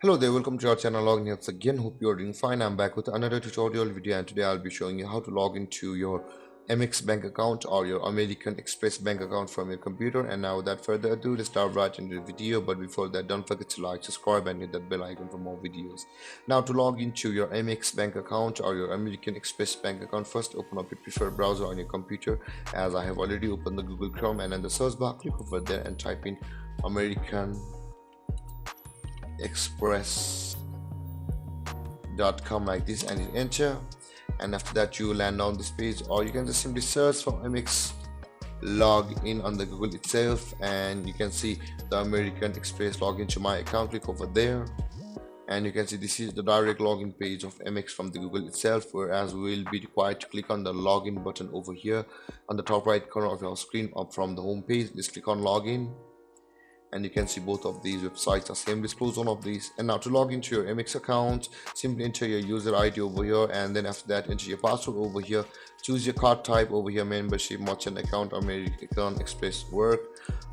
Hello there, welcome to our channel. Logging once again. Hope you are doing fine. I'm back with another tutorial video, and today I'll be showing you how to log into your Amex bank account or your American Express bank account from your computer. And now without further ado, let's start right into the video. But before that, don't forget to like, subscribe and hit that bell icon for more videos. Now to log into your Amex bank account or your American Express bank account, first open up your preferred browser on your computer. As I have already opened the Google Chrome, and in the search bar click over there and type in American express.com like this and hit enter, and after that you land on this page, or you can just simply search for Amex log in on the Google itself, and you can see the American Express login to my account. Click over there and you can see this is the direct login page of Amex from the Google itself, whereas we will be required to click on the login button over here on the top right corner of your screen up from the home page. Just click on login, and you can see both of these websites are same. Let's close one of these, and now to log into your Amex account, simply enter your user ID over here, and then after that enter your password over here. Choose your card type over here, membership, merchant account, American Express work,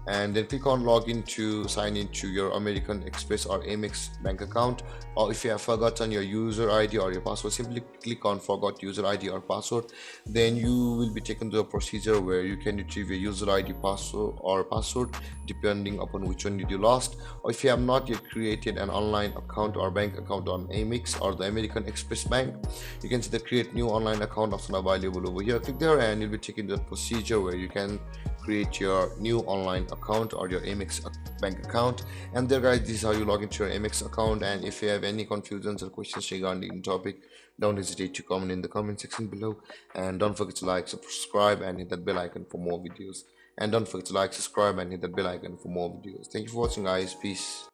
and then click on login to sign into your American Express or Amex bank account. Or if you have forgotten your user ID or your password, simply click on forgot user ID or password. Then you will be taken to a procedure where you can retrieve your user ID password depending upon which one did you lost. Or if you have not yet created an online account or bank account on Amex or the American Express bank, you can see the create new online account option available over here. Click there and you'll be taken to the procedure where you can create your new online account or your Amex bank account. And there guys, this is how you log into your Amex account. And if you have any confusions or questions regarding the topic, don't hesitate to comment in the comment section below, and don't forget to like, subscribe and hit that bell icon for more videos. And don't forget to like, subscribe and hit that bell icon for more videos. Thank you for watching guys. Peace.